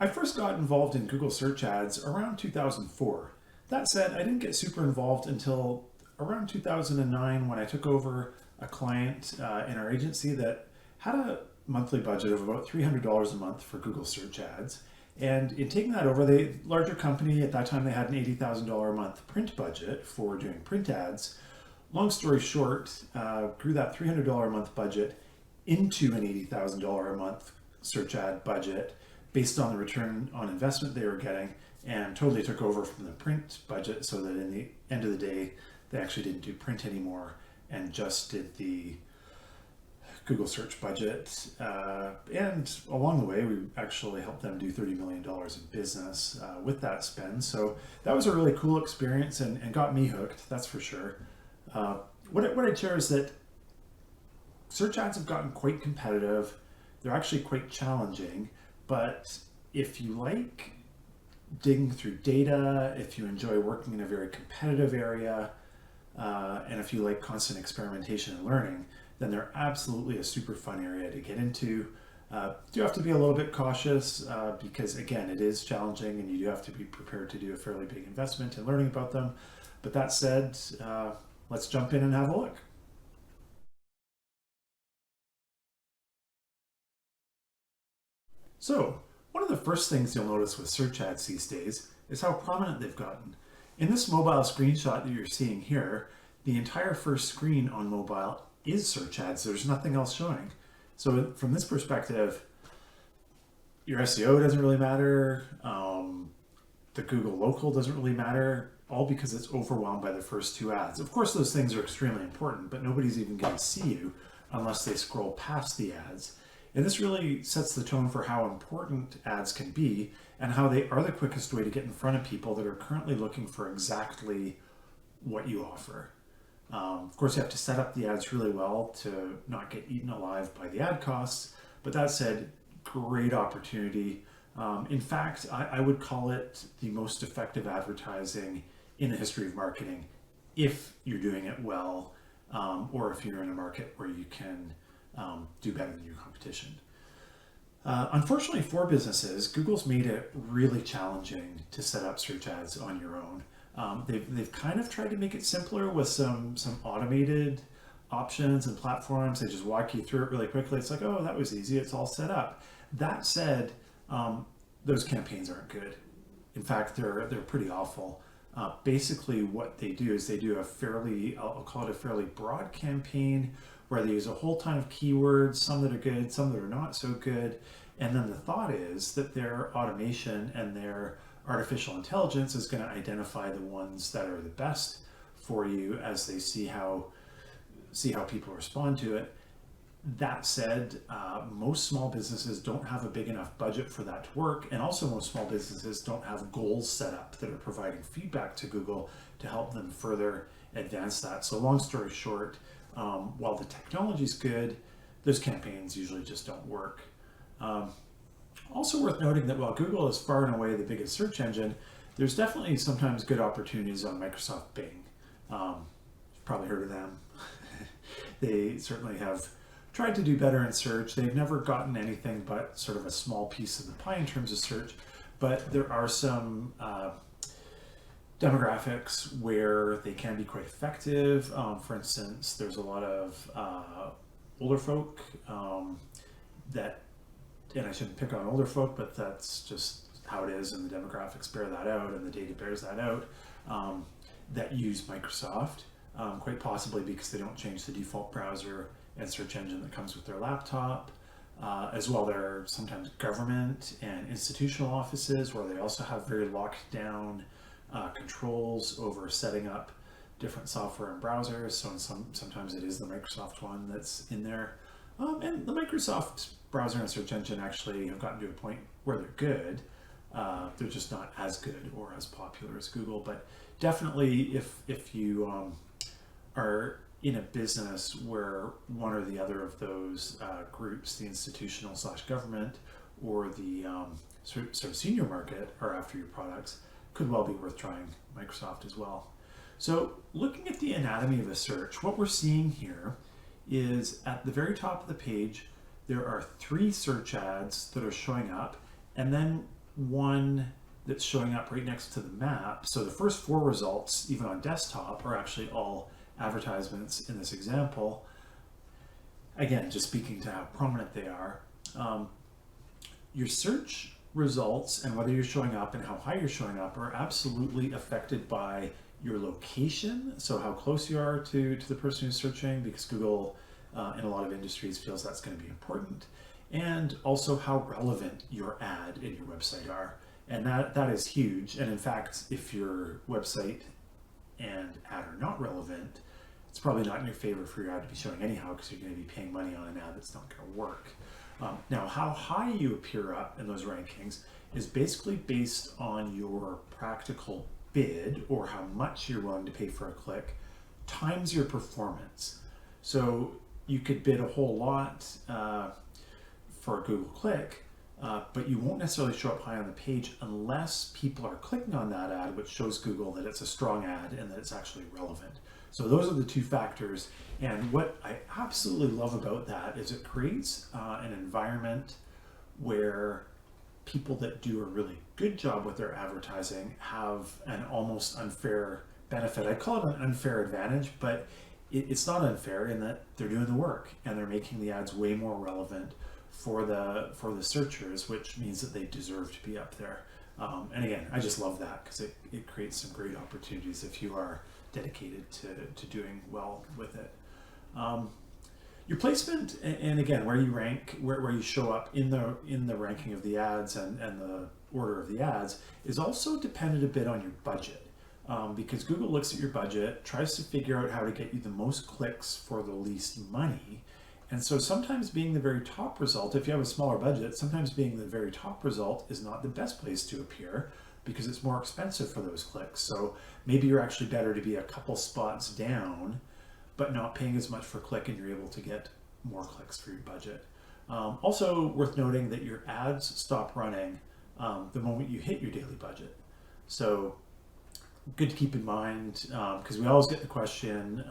I first got involved in Google search ads around 2004. That said, I didn't get super involved until around 2009 when I took over a client in our agency that had a monthly budget of about $300 a month for Google search ads. And in taking that over, the larger company at that time they had an $80,000 a month print budget for doing print ads. Long story short, grew that $300 a month budget into an $80,000 a month search ad budget based on the return on investment they were getting, and totally took over from the print budget so that in the end of the day they actually didn't do print anymore and just did the Google search budget. And along the way we actually helped them do $30 million in business with that spend. So that was a really cool experience and got me hooked, that's for sure. What I'd share is that search ads have gotten quite competitive. They're actually quite challenging, but if you like digging through data, if you enjoy working in a very competitive area, and if you like constant experimentation and learning, then they're absolutely a super fun area to get into. You do have to be a little bit cautious because again, it is challenging and you do have to be prepared to do a fairly big investment in learning about them. But that said, let's jump in and have a look. So, one of the first things you'll notice with search ads these days is how prominent they've gotten. In this mobile screenshot that you're seeing here, the entire first screen on mobile is search ads. There's nothing else showing. So from this perspective, your SEO doesn't really matter. The Google local doesn't really matter, all because it's overwhelmed by the first two ads. Of course, those things are extremely important, but nobody's even going to see you unless they scroll past the ads. And this really sets the tone for how important ads can be and how they are the quickest way to get in front of people that are currently looking for exactly what you offer. Of course, you have to set up the ads really well to not get eaten alive by the ad costs, but that said, great opportunity. In fact, I would call it the most effective advertising in the history of marketing if you're doing it well, or if you're in a market where you can do better than your competition. Unfortunately for businesses, Google's made it really challenging to set up search ads on your own. They've kind of tried to make it simpler with some automated options and platforms. They just walk you through it really quickly. It's like, oh, that was easy. It's all set up. That said, those campaigns aren't good. In fact, they're pretty awful. Basically, what they do is they do a fairly, I'll call it a fairly broad campaign where they use a whole ton of keywords, some that are good, some that are not so good. And then the thought is that their automation and their artificial intelligence is going to identify the ones that are the best for you as they see how people respond to it. That said, most small businesses don't have a big enough budget for that to work, and also most small businesses don't have goals set up that are providing feedback to Google to help them further advance that. So long story short, while the technology is good, those campaigns usually just don't work. Also worth noting that while Google is far and away the biggest search engine, there's definitely sometimes good opportunities on Microsoft Bing. You've probably heard of them. They certainly have tried to do better in search. They've never gotten anything but sort of a small piece of the pie in terms of search, but there are some demographics where they can be quite effective. For instance, there's a lot of older folk that, and I shouldn't pick on older folk, but that's just how it is, and the demographics bear that out, and the data bears that out, that use Microsoft, quite possibly because they don't change the default browser and search engine that comes with their laptop. As well, there are sometimes government and institutional offices where they also have very locked down controls over setting up different software and browsers. So sometimes it is the Microsoft one that's in there. And the Microsoft browser and search engine actually have gotten to a point where they're good. They're just not as good or as popular as Google. But definitely, if you are in a business where one or the other of those groups, the institutional / government or the sort of senior market, are after your products, could well be worth trying Microsoft as well. So looking at the anatomy of a search, what we're seeing here is at the very top of the page, there are 3 search ads that are showing up, and then one that's showing up right next to the map. So the first 4 results, even on desktop, are actually all advertisements in this example. Again, just speaking to how prominent they are. Your search results and whether you're showing up and how high you're showing up are absolutely affected by your location. So how close you are to the person who's searching, because Google in a lot of industries feels that's going to be important. And also how relevant your ad and your website are. And that is huge. And in fact, if your website and ad are not relevant, it's probably not in your favor for your ad to be showing anyhow, because you're going to be paying money on an ad that's not going to work. Now, how high you appear up in those rankings is basically based on your practical bid, or how much you're willing to pay for a click, times your performance. So you could bid a whole lot for a Google click, but you won't necessarily show up high on the page unless people are clicking on that ad, which shows Google that it's a strong ad and that it's actually relevant. So those are the 2 factors. And what I absolutely love about that is it creates an environment where people that do a really good job with their advertising have an almost unfair benefit. I call it an unfair advantage, but it's not unfair in that they're doing the work and they're making the ads way more relevant for the searchers, which means that they deserve to be up there. And again, I just love that because it creates some great opportunities if you are dedicated to doing well with it. Your placement, and again, where you rank, where you show up in the ranking of the ads and the order of the ads, is also dependent a bit on your budget. Because Google looks at your budget, tries to figure out how to get you the most clicks for the least money. And so sometimes being the very top result, if you have a smaller budget, sometimes being the very top result is not the best place to appear because it's more expensive for those clicks. So maybe you're actually better to be a couple spots down, but not paying as much for click, and you're able to get more clicks for your budget. Also worth noting that your ads stop running the moment you hit your daily budget. So good to keep in mind, because we always get the question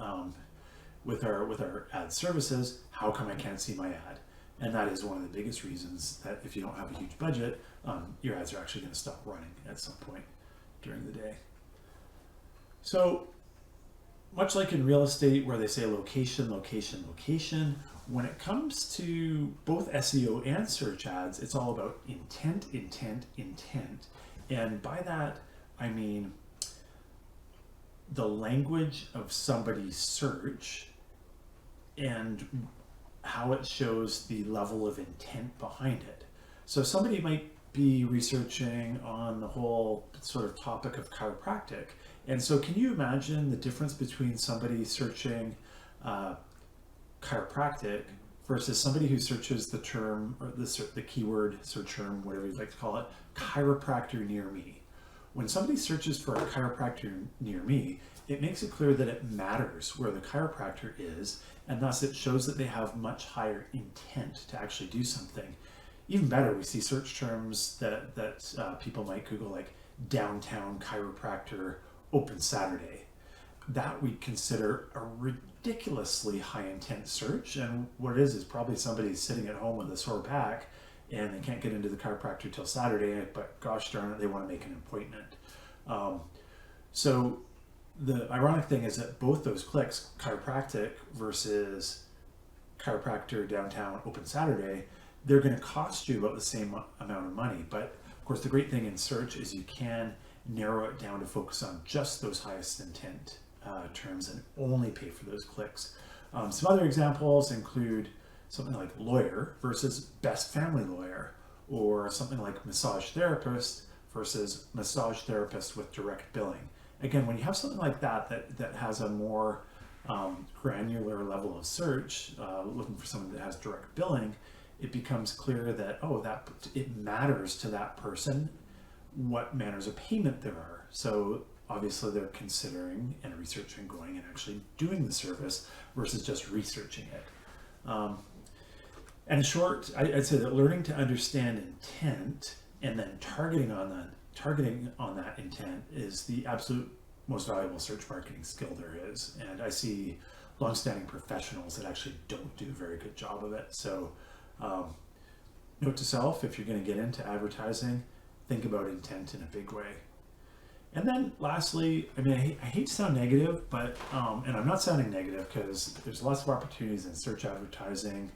with our ad services, how come I can't see my ad? And that is one of the biggest reasons that if you don't have a huge budget, your ads are actually going to stop running at some point during the day. So much like in real estate where they say location, location, location, when it comes to both SEO and search ads, it's all about intent, intent, intent. And by that, I mean the language of somebody's search and how it shows the level of intent behind it. So somebody might be researching on the whole sort of topic of chiropractic. And so can you imagine the difference between somebody searching chiropractic versus somebody who searches the term, or the keyword search term, whatever you'd like to call it, chiropractor near me? When somebody searches for a chiropractor near me, it makes it clear that it matters where the chiropractor is, and thus it shows that they have much higher intent to actually do something. Even better, we see search terms that people might Google, like downtown chiropractor open Saturday. That we consider a ridiculously high intent search, and what it is probably somebody sitting at home with a sore back and they can't get into the chiropractor till Saturday, but gosh darn it, they want to make an appointment. So the ironic thing is that both those clicks, chiropractic versus chiropractor downtown open Saturday, they're going to cost you about the same amount of money. But of course, the great thing in search is you can narrow it down to focus on just those highest intent terms and only pay for those clicks. Some other examples include something like lawyer versus best family lawyer, or something like massage therapist versus massage therapist with direct billing. Again, when you have something like that has a more granular level of search, looking for someone that has direct billing, it becomes clear that, that it matters to that person what manners of payment there are. So obviously they're considering and researching going and actually doing the service versus just researching it. And in short, I'd say that learning to understand intent and then targeting on that intent is the absolute most valuable search marketing skill there is. And I see longstanding professionals that actually don't do a very good job of it. So note to self, if you're going to get into advertising, think about intent in a big way. And then lastly, I mean, I hate to sound negative, but, and I'm not sounding negative because there's lots of opportunities in search advertising.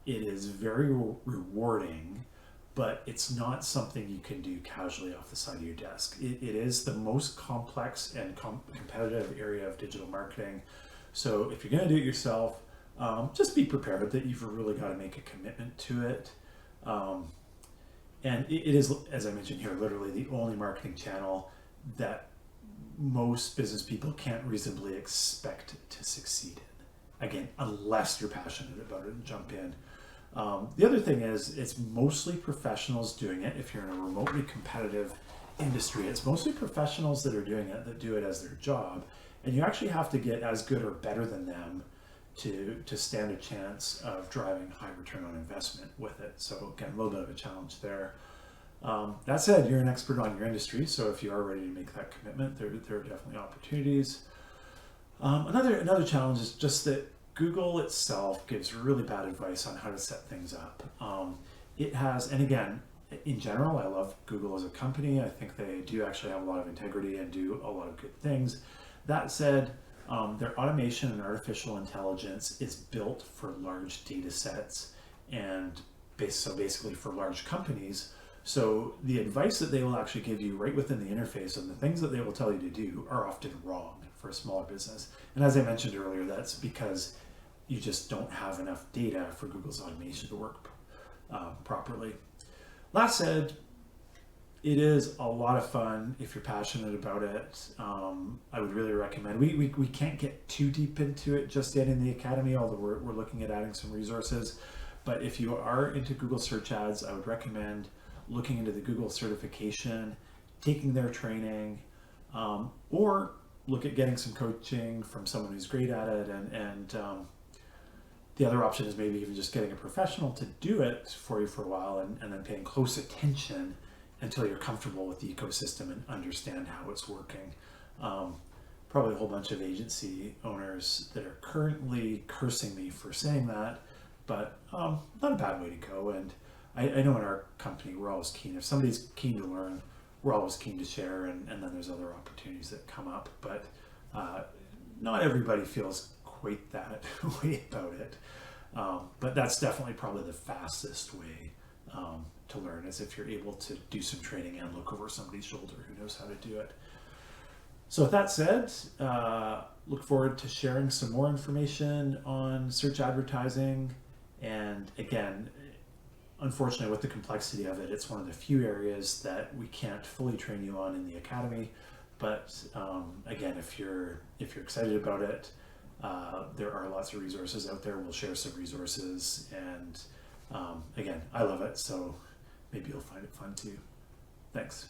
It is very rewarding, but it's not something you can do casually off the side of your desk. It is the most complex and competitive area of digital marketing. So if you're going to do it yourself, just be prepared that you've really got to make a commitment to it. And it is, as I mentioned here, literally the only marketing channel that most business people can't reasonably expect to succeed in. Again, unless you're passionate about it and jump in. The other thing is, it's mostly professionals doing it. If you're in a remotely competitive industry, it's mostly professionals that are doing it, that do it as their job. And you actually have to get as good or better than them to stand a chance of driving high return on investment with it. So again, a little bit of a challenge there. That said, you're an expert on your industry, so if you are ready to make that commitment, there are definitely opportunities. Another challenge is just that Google itself gives really bad advice on how to set things up. It has, and again, in general, I love Google as a company. I think they do actually have a lot of integrity and do a lot of good things. That said, their automation and artificial intelligence is built for large data sets and so basically for large companies. So the advice that they will actually give you right within the interface and the things that they will tell you to do are often wrong for a smaller business. And as I mentioned earlier, that's because you just don't have enough data for Google's automation to work properly. That said, it is a lot of fun if you're passionate about it. I would really recommend. We can't get too deep into it just yet in the Academy, although we're looking at adding some resources. But if you are into Google Search Ads, I would recommend looking into the Google certification, taking their training, or look at getting some coaching from someone who's great at it. And the other option is maybe even just getting a professional to do it for you for a while and then paying close attention until you're comfortable with the ecosystem and understand how it's working. Probably a whole bunch of agency owners that are currently cursing me for saying that, but not a bad way to go. And I know in our company, we're always keen. If somebody's keen to learn, we're always keen to share, and then there's other opportunities that come up. But not everybody feels quite that way about it. But that's definitely probably the fastest way to learn, is if you're able to do some training and look over somebody's shoulder who knows how to do it. So with that said, look forward to sharing some more information on search advertising. And again, unfortunately, with the complexity of it, it's one of the few areas that we can't fully train you on in the Academy. But again, if you're excited about it, there are lots of resources out there. We'll share some resources, and again, I love it, so maybe you'll find it fun too. Thanks.